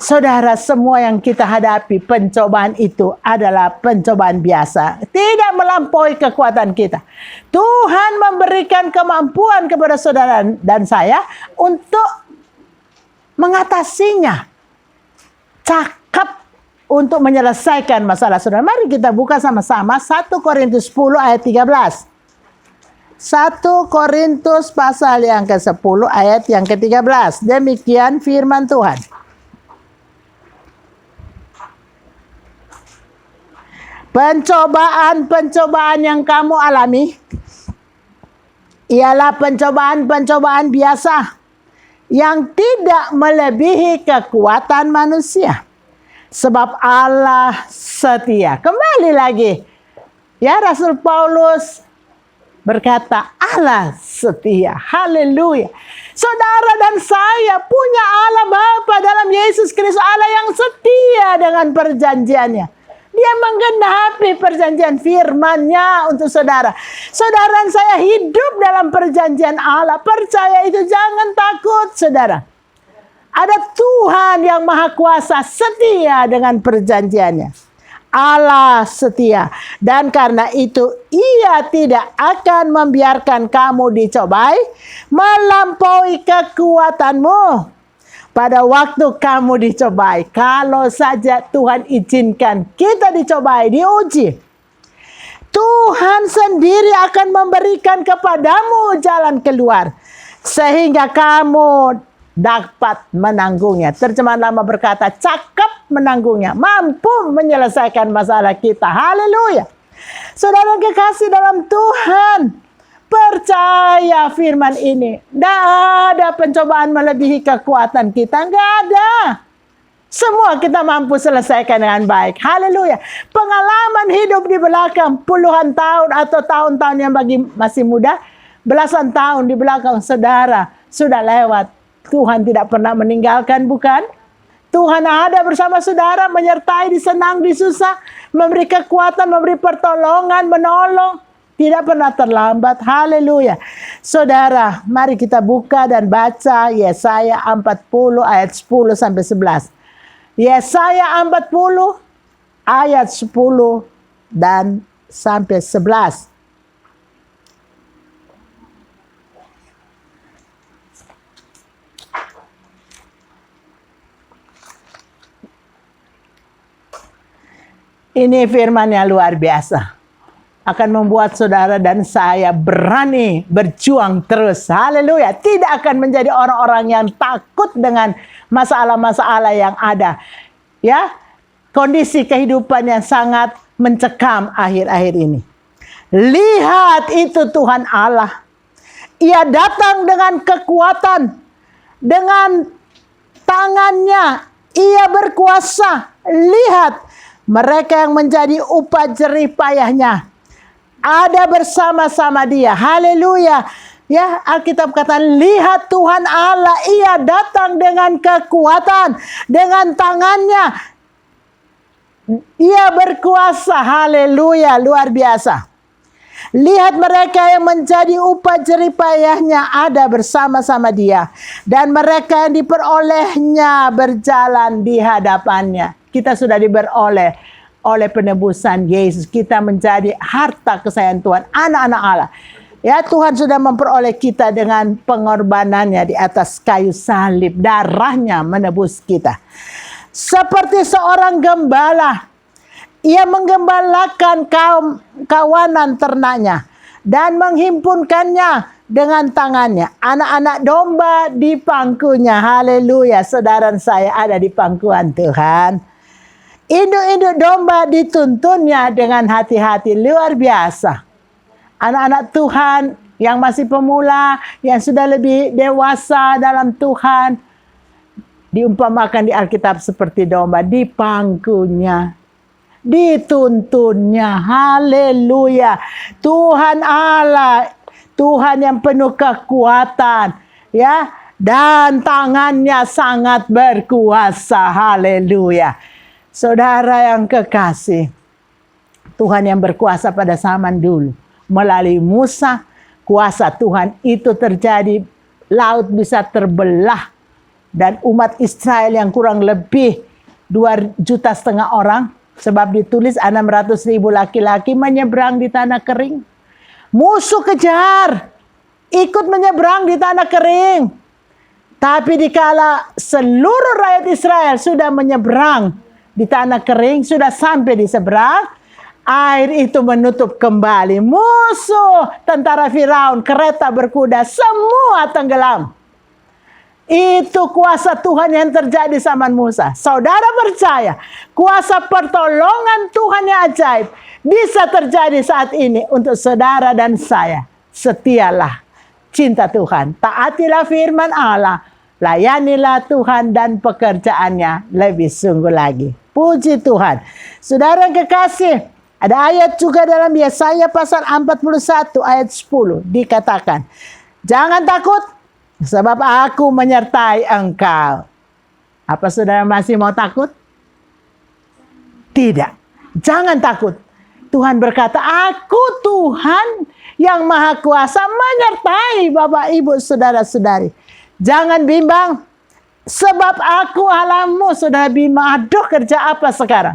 Saudara, semua yang kita hadapi, pencobaan itu adalah pencobaan biasa. Tidak melampaui kekuatan kita. Tuhan memberikan kemampuan kepada saudara dan saya untuk mengatasinya. Cakap untuk menyelesaikan masalah saudara. Mari kita buka sama-sama 1 Korintus 10 ayat 13. 1 Korintus pasal yang ke-10 ayat yang ke-13. Demikian firman Tuhan. Pencobaan-pencobaan yang kamu alami ialah pencobaan-pencobaan biasa yang tidak melebihi kekuatan manusia. Sebab Allah setia. Kembali lagi. Ya, Rasul Paulus berkata, Allah setia. Haleluya. Saudara dan saya punya Allah Bapa dalam Yesus Kristus. Allah yang setia dengan perjanjiannya. Dia menggenapi perjanjian firman-Nya untuk saudara. Saudara dan saya hidup dalam perjanjian Allah. Percaya itu, jangan takut saudara. Ada Tuhan yang Maha Kuasa setia dengan perjanjiannya. Allah setia. Dan karena itu Ia tidak akan membiarkan kamu dicobai melampaui kekuatanmu. Pada waktu kamu dicobai, kalau saja Tuhan izinkan kita dicobai, diuji, Tuhan sendiri akan memberikan kepadamu jalan keluar, sehingga kamu dapat menanggungnya. Terjemahan lama berkata, cakap menanggungnya, mampu menyelesaikan masalah kita. Haleluya. Saudara kekasih dalam Tuhan, percaya firman ini. Tidak ada pencobaan melebihi kekuatan kita. Tidak ada. Semua kita mampu selesaikan dengan baik. Haleluya. Pengalaman hidup di belakang puluhan tahun atau tahun-tahun yang bagi masih muda, belasan tahun di belakang saudara sudah lewat. Tuhan tidak pernah meninggalkan, bukan? Tuhan ada bersama saudara, menyertai di senang, di susah, memberi kekuatan, memberi pertolongan, menolong. Tidak pernah terlambat. Haleluya. Saudara, mari kita buka dan baca Yesaya 40 ayat 10 sampai 11. Yesaya 40 ayat 10 dan sampai 11. Ini firman yang luar biasa. Akan membuat saudara dan saya berani berjuang terus. Haleluya. Tidak akan menjadi orang-orang yang takut dengan masalah-masalah yang ada. Ya, kondisi kehidupan yang sangat mencekam akhir-akhir ini. Lihat, itu Tuhan Allah. Ia datang dengan kekuatan. Dengan tangannya Ia berkuasa. Lihat, mereka yang menjadi upah jerih payahnya ada bersama-sama Dia. Haleluya. Ya, Alkitab kata, lihat Tuhan Allah, Ia datang dengan kekuatan, dengan tangannya Ia berkuasa. Haleluya, luar biasa. Lihat, mereka yang menjadi upah jerih payahnya ada bersama-sama Dia, dan mereka yang diperolehnya berjalan di hadapannya. Kita sudah diperoleh oleh penebusan Yesus. Kita menjadi harta kesayangan Tuhan, anak-anak Allah. Ya, Tuhan sudah memperoleh kita dengan pengorbanannya di atas kayu salib. Darahnya menebus kita. Seperti seorang gembala, Ia menggembalakan kawanan ternaknya dan menghimpunkannya dengan tangannya. Anak-anak domba di pangkunya. Haleluya, saudara saya ada di pangkuan Tuhan. Induk-induk domba dituntunnya dengan hati-hati luar biasa. Anak-anak Tuhan yang masih pemula, yang sudah lebih dewasa dalam Tuhan, diumpamakan di Alkitab seperti domba di pangkunya, dituntunnya. Haleluya. Tuhan Allah, Tuhan yang penuh kekuatan, ya, dan tangannya sangat berkuasa. Haleluya. Saudara yang kekasih, Tuhan yang berkuasa pada zaman dulu melalui Musa, kuasa Tuhan itu terjadi, laut bisa terbelah, dan umat Israel yang kurang lebih 2,5 juta orang, sebab ditulis 600.000 laki-laki menyeberang di tanah kering. Musuh kejar, ikut menyeberang di tanah kering. Tapi dikala seluruh rakyat Israel sudah menyeberang di tanah kering, sudah sampai di seberang, air itu menutup kembali. Musuh, tentara Firaun, kereta berkuda, semua tenggelam. Itu kuasa Tuhan yang terjadi zaman Musa. Saudara percaya, kuasa pertolongan Tuhan yang ajaib bisa terjadi saat ini untuk saudara dan saya. Setialah, cinta Tuhan, taatilah firman Allah, layanilah Tuhan dan pekerjaannya lebih sungguh lagi. Puji Tuhan. Saudara yang kekasih, ada ayat juga dalam Yesaya pasal 41 ayat 10 dikatakan, jangan takut sebab aku menyertai engkau. Apa saudara masih mau takut? Tidak. Jangan takut. Tuhan berkata, aku Tuhan yang Maha Kuasa menyertai Bapak Ibu saudara-saudari. Jangan bimbang. Sebab aku Allahmu. Saudara bimbang, aduh kerja apa sekarang?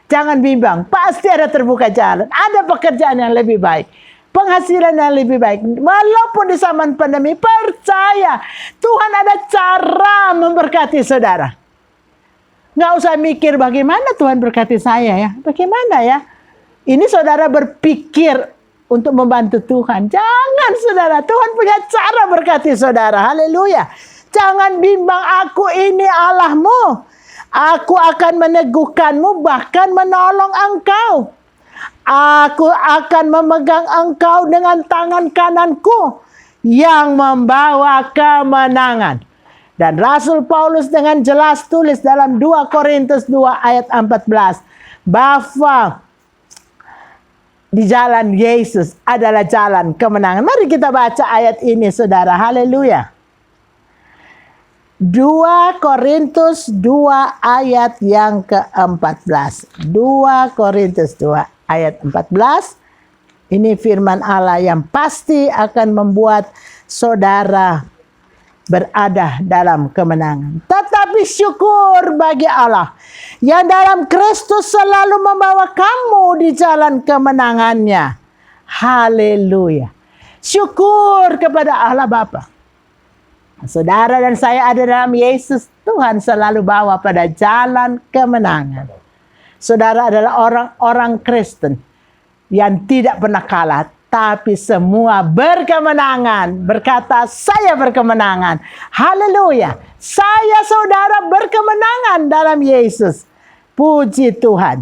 Jangan bimbang, pasti ada terbuka jalan. Ada pekerjaan yang lebih baik, penghasilan yang lebih baik. Walaupun di zaman pandemi, percaya Tuhan ada cara memberkati saudara. Nggak usah mikir bagaimana Tuhan berkati saya ya. Bagaimana ya? Ini saudara berpikir untuk membantu Tuhan. Jangan saudara, Tuhan punya cara berkati saudara. Haleluya. Jangan bimbang, aku ini Allahmu. Aku akan meneguhkanmu, bahkan menolong engkau. Aku akan memegang engkau dengan tangan kananku yang membawa kemenangan. Dan Rasul Paulus dengan jelas tulis dalam 2 Korintus 2 ayat 14. Bahwa di jalan Yesus adalah jalan kemenangan. Mari kita baca ayat ini saudara. Haleluya. 2 Korintus 2 ayat yang ke-14. 2 Korintus 2 ayat 14. Ini firman Allah yang pasti akan membuat saudara berada dalam kemenangan. Tetapi syukur bagi Allah yang dalam Kristus selalu membawa kamu di jalan kemenangannya. Haleluya. Syukur kepada Allah Bapa. Saudara dan saya ada dalam Yesus, Tuhan selalu bawa pada jalan kemenangan. Saudara adalah orang-orang Kristen yang tidak pernah kalah, tapi semua berkemenangan. Berkata, saya berkemenangan. Haleluya. Saya saudara berkemenangan dalam Yesus. Puji Tuhan.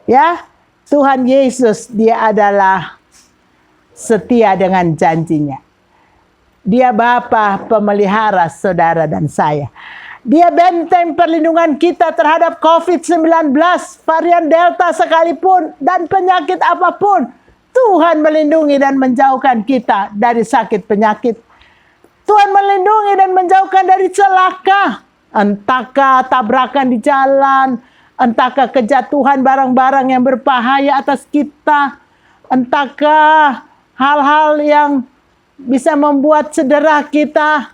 Ya, Tuhan Yesus, dia adalah setia dengan janjinya. Dia Bapa pemelihara saudara dan saya. Dia benteng perlindungan kita terhadap COVID-19, varian Delta sekalipun, dan penyakit apapun. Tuhan melindungi dan menjauhkan kita dari sakit penyakit. Tuhan melindungi dan menjauhkan dari celaka. Entahkah tabrakan di jalan, entahkah kejatuhan barang-barang yang berbahaya atas kita, entahkah hal-hal yang bisa membuat cedera kita.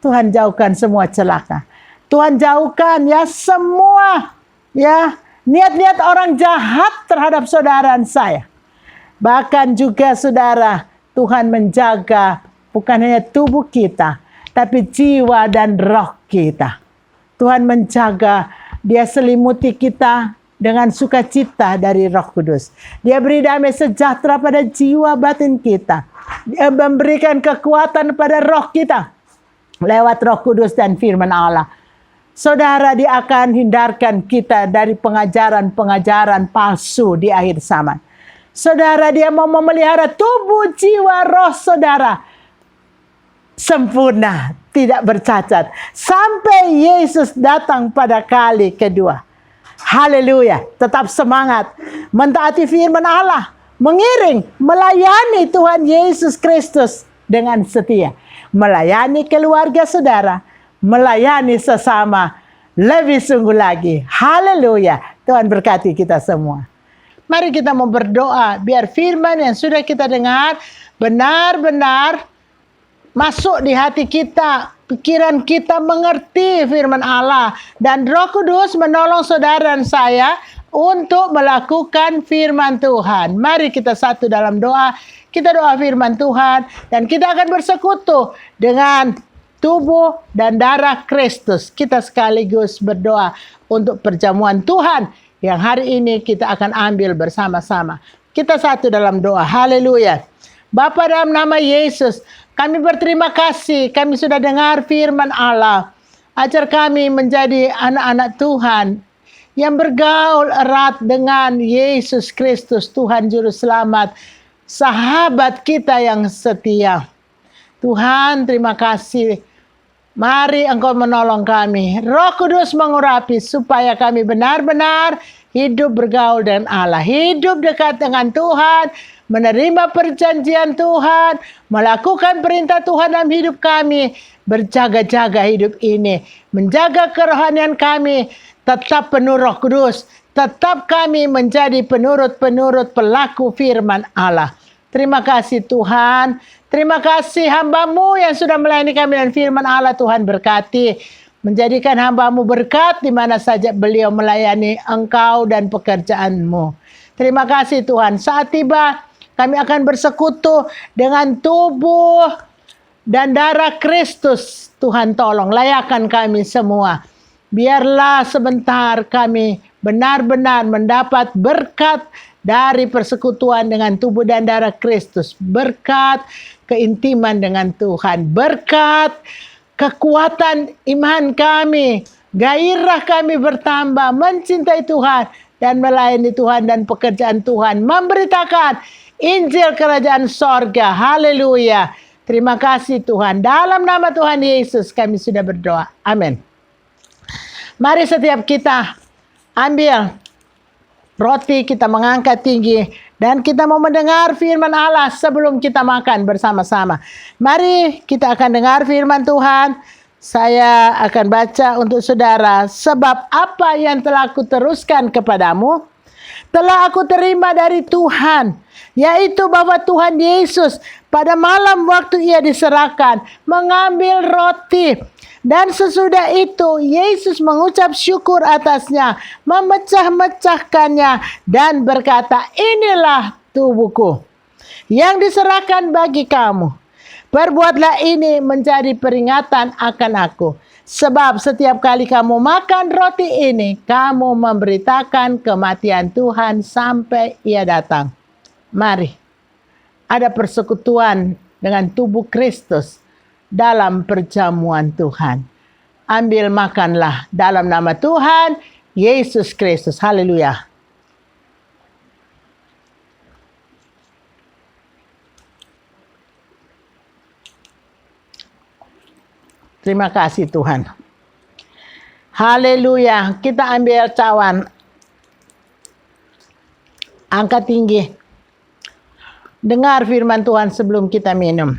Tuhan jauhkan semua celaka. Tuhan jauhkan ya semua ya niat-niat orang jahat terhadap saudara dan saya. Bahkan juga saudara, Tuhan menjaga bukan hanya tubuh kita, tapi jiwa dan roh kita. Tuhan menjaga, dia selimuti kita dengan sukacita dari Roh Kudus. Dia beri damai sejahtera pada jiwa batin kita. Dia memberikan kekuatan pada roh kita lewat Roh Kudus dan firman Allah. Saudara, dia akan hindarkan kita dari pengajaran-pengajaran palsu di akhir zaman. Saudara, dia mau memelihara tubuh, jiwa, roh saudara sempurna, tidak bercacat, sampai Yesus datang pada kali kedua. Haleluya, tetap semangat, mentaati firman Allah, mengiring, melayani Tuhan Yesus Kristus dengan setia, melayani keluarga saudara, melayani sesama lebih sungguh lagi. Haleluya, Tuhan berkati kita semua. Mari kita mau berdoa biar firman yang sudah kita dengar benar-benar masuk di hati kita, pikiran kita mengerti firman Allah, dan Roh Kudus menolong saudara dan saya untuk melakukan firman Tuhan. Mari kita satu dalam doa, kita doa firman Tuhan, dan kita akan bersekutu dengan tubuh dan darah Kristus. Kita sekaligus berdoa untuk perjamuan Tuhan yang hari ini kita akan ambil bersama-sama. Kita satu dalam doa. Haleluya. Bapa, dalam nama Yesus, kami berterima kasih. Kami sudah dengar firman Allah. Ajar kami menjadi anak-anak Tuhan yang bergaul erat dengan Yesus Kristus, Tuhan Juru Selamat, sahabat kita yang setia. Tuhan, terima kasih. Mari Engkau menolong kami. Roh Kudus mengurapi supaya kami benar-benar hidup bergaul dengan Allah. Hidup dekat dengan Tuhan. Menerima perjanjian Tuhan. Melakukan perintah Tuhan dalam hidup kami. Berjaga-jaga hidup ini. Menjaga kerohanian kami. Tetap penuh Roh Kudus. Tetap kami menjadi penurut-penurut pelaku firman Allah. Terima kasih Tuhan. Terima kasih hamba-Mu yang sudah melayani kami dengan firman Allah. Tuhan berkati. Menjadikan hamba-Mu berkat di mana saja beliau melayani Engkau dan pekerjaan-Mu. Terima kasih Tuhan. Saat tiba kami akan bersekutu dengan tubuh dan darah Kristus. Tuhan tolong layakan kami semua. Biarlah sebentar kami benar-benar mendapat berkat dari persekutuan dengan tubuh dan darah Kristus. Berkat keintiman dengan Tuhan. Berkat kekuatan iman kami. Gairah kami bertambah mencintai Tuhan dan melayani Tuhan dan pekerjaan Tuhan. Memberitakan Injil Kerajaan Sorga. Haleluya. Terima kasih Tuhan. Dalam nama Tuhan Yesus kami sudah berdoa. Amin. Mari setiap kita ambil roti, kita mengangkat tinggi, dan kita mau mendengar firman Allah sebelum kita makan bersama-sama. Mari kita akan dengar firman Tuhan. Saya akan baca untuk saudara. Sebab apa yang telah aku teruskan kepadamu, telah aku terima dari Tuhan, yaitu bahwa Tuhan Yesus pada malam waktu ia diserahkan, mengambil roti. Dan sesudah itu Yesus mengucap syukur atasnya, memecah-mecahkannya dan berkata, inilah tubuhku yang diserahkan bagi kamu. Perbuatlah ini menjadi peringatan akan aku. Sebab setiap kali kamu makan roti ini, kamu memberitakan kematian Tuhan sampai ia datang. Mari, ada persekutuan dengan tubuh Kristus dalam perjamuan Tuhan. Ambil makanlah dalam nama Tuhan Yesus Kristus. Haleluya. Terima kasih Tuhan. Haleluya. Kita ambil cawan. Angkat tinggi. Dengar firman Tuhan sebelum kita minum.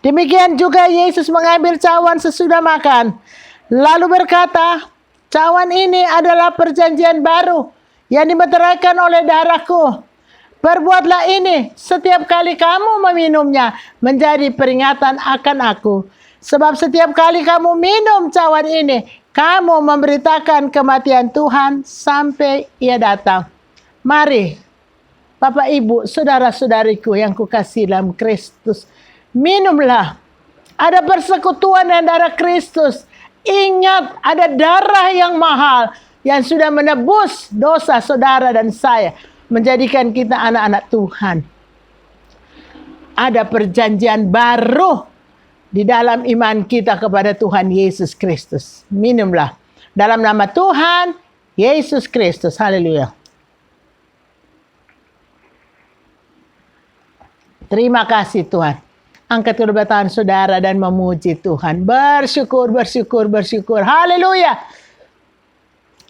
Demikian juga Yesus mengambil cawan sesudah makan. Lalu berkata, cawan ini adalah perjanjian baru yang dimeteraikan oleh darahku. Perbuatlah ini setiap kali kamu meminumnya menjadi peringatan akan aku. Sebab setiap kali kamu minum cawan ini, kamu memberitakan kematian Tuhan sampai ia datang. Mari, Bapak, Ibu, saudara-saudariku yang kukasihi dalam Kristus, minumlah. Ada persekutuan dan darah Kristus. Ingat, ada darah yang mahal. yang sudah menebus dosa saudara dan saya, menjadikan kita anak-anak Tuhan. Ada perjanjian baru di dalam iman kita kepada Tuhan Yesus Kristus. Minumlah dalam nama Tuhan Yesus Kristus. Haleluya. Terima kasih Tuhan. Angkat kedua tangan saudara dan memuji Tuhan. Bersyukur, bersyukur, bersyukur. Haleluya.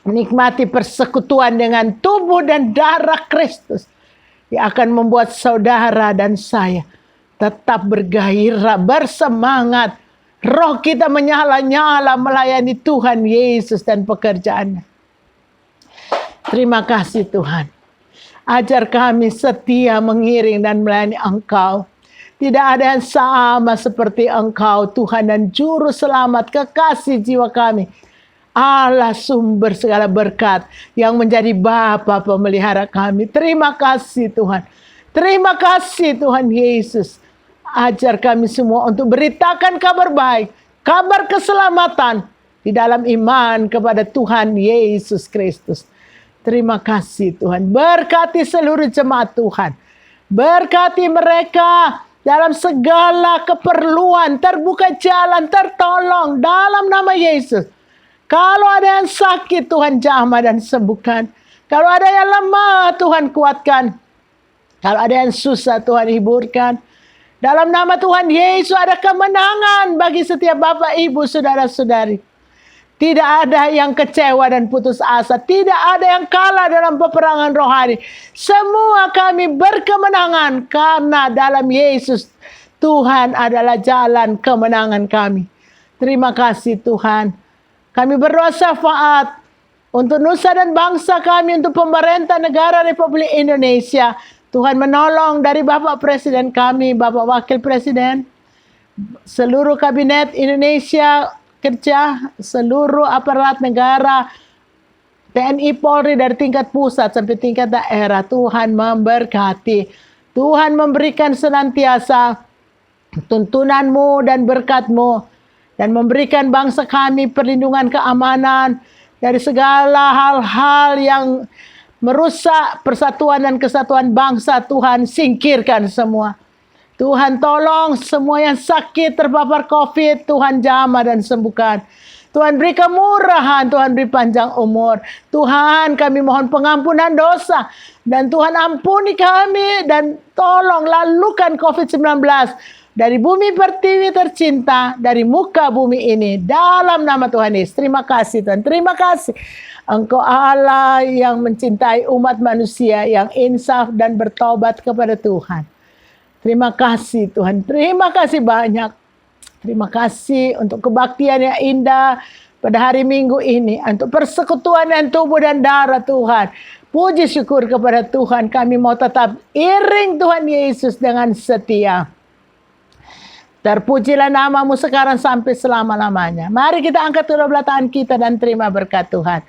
Menikmati persekutuan dengan tubuh dan darah Kristus yang akan membuat saudara dan saya tetap bergairah, bersemangat. Roh kita menyala-nyala melayani Tuhan Yesus dan pekerjaannya. Terima kasih Tuhan. Ajar kami setia mengiring dan melayani Engkau. Tidak ada yang sama seperti Engkau, Tuhan dan Juru Selamat, kekasih jiwa kami. Allah sumber segala berkat yang menjadi Bapa pemelihara kami. Terima kasih Tuhan. Terima kasih Tuhan Yesus. Ajar kami semua untuk beritakan kabar baik, kabar keselamatan di dalam iman kepada Tuhan Yesus Kristus. Terima kasih Tuhan. Berkati seluruh jemaat Tuhan. Berkati mereka dalam segala keperluan, terbuka jalan, tertolong dalam nama Yesus. Kalau ada yang sakit, Tuhan jamah dan sembuhkan. Kalau ada yang lemah, Tuhan kuatkan. Kalau ada yang susah, Tuhan hiburkan. Dalam nama Tuhan Yesus ada kemenangan bagi setiap bapak, ibu, saudara-saudari. Tidak ada yang kecewa dan putus asa. Tidak ada yang kalah dalam peperangan rohani. Semua kami berkemenangan karena dalam Yesus Tuhan adalah jalan kemenangan kami. Terima kasih Tuhan. Kami berdoa syafaat untuk nusa dan bangsa kami, untuk pemerintah negara Republik Indonesia. Tuhan menolong dari Bapak Presiden kami, Bapak Wakil Presiden, seluruh kabinet Indonesia kerja, seluruh aparat negara, TNI Polri dari tingkat pusat sampai tingkat daerah. Tuhan memberkati. Tuhan memberikan senantiasa tuntunanmu dan berkat-Mu. Dan memberikan bangsa kami perlindungan keamanan dari segala hal-hal yang merusak persatuan dan kesatuan bangsa. Tuhan singkirkan semua. Tuhan tolong semua yang sakit terpapar COVID, Tuhan jamah dan sembuhkan. Tuhan beri kemurahan, Tuhan beri panjang umur. Tuhan kami mohon pengampunan dosa. Dan Tuhan ampuni kami dan tolong lalukan COVID-19 dari bumi pertiwi tercinta, dari muka bumi ini. Dalam nama Tuhan Yesus. Terima kasih Tuhan, terima kasih. Engkau Allah yang mencintai umat manusia, yang insaf dan bertobat kepada Tuhan. Terima kasih Tuhan, terima kasih banyak. Terima kasih untuk kebaktian yang indah pada hari Minggu ini. Untuk persekutuan yang tubuh dan darah Tuhan. Puji syukur kepada Tuhan, kami mau tetap iring Tuhan Yesus dengan setia. Terpujilah namamu sekarang sampai selama-lamanya. Mari kita angkat kedua belah tangan kita dan terima berkat Tuhan.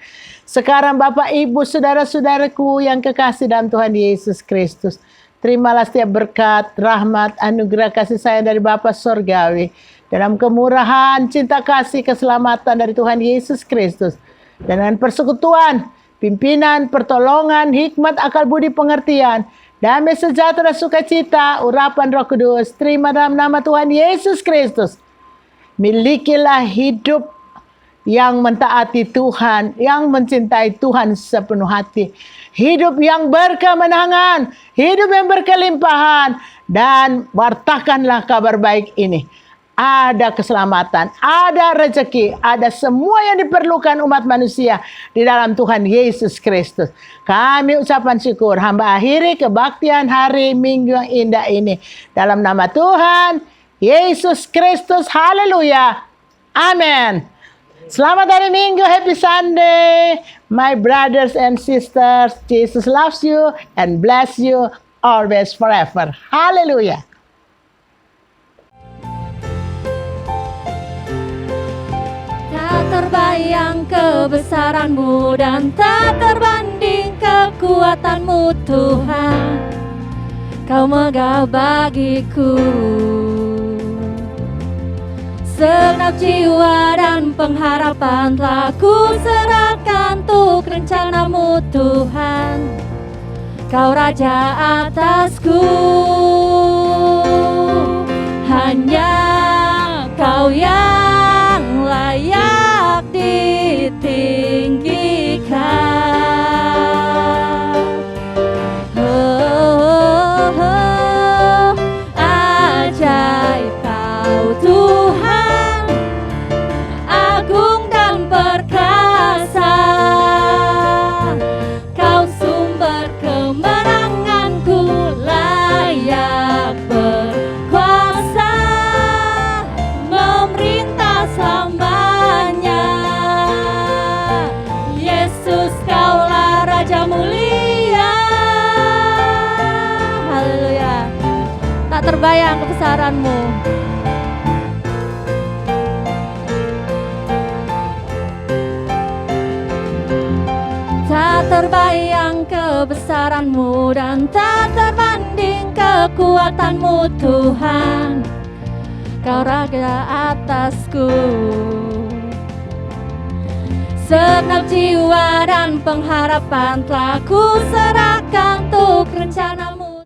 Sekarang Bapak, Ibu, saudara-saudaraku yang kekasih dalam Tuhan Yesus Kristus. Terimalah setiap berkat, rahmat, anugerah kasih sayang dari Bapa Surgawi. Dalam kemurahan, cinta kasih, keselamatan dari Tuhan Yesus Kristus. Dan dengan persekutuan, pimpinan, pertolongan, hikmat, akal budi, pengertian, damai sejahtera, sukacita, urapan Roh Kudus. Terima dalam nama Tuhan Yesus Kristus. Milikilah hidup yang mentaati Tuhan, yang mencintai Tuhan sepenuh hati. Hidup yang berkemenangan, hidup yang berkelimpahan, dan wartakanlah kabar baik ini. Ada keselamatan, ada rezeki, ada semua yang diperlukan umat manusia di dalam Tuhan Yesus Kristus. Kami ucapan syukur, hamba akhiri kebaktian hari Minggu yang indah ini. Dalam nama Tuhan Yesus Kristus, haleluya, amin. Selamat hari Minggu, happy Sunday, my brothers and sisters. Jesus loves you and bless you always forever. Hallelujah. Tak terbayang kebesaran-Mu dan tak terbanding kekuatan-Mu Tuhan. Kau megah bagiku. Segenap jiwa dan pengharapan telah ku serahkan untuk rencanamu Tuhan. Kau Raja atasku, hanya Kau yang layak ditinggikan. Ajaib Kau Tuhan, agung dan perkasa. Kau sumber kemenanganku, layak berkuasa, memerintah selamanya. Yesus, Kaulah Raja mulia. Haleluya. Tak terbayang kebesaran-Mu. Tak terbayang kebesaran-Mu dan tak terbanding kekuatan-Mu Tuhan. Kau Raja atasku. Segenap jiwa dan pengharapan telah ku serahkan untuk rencana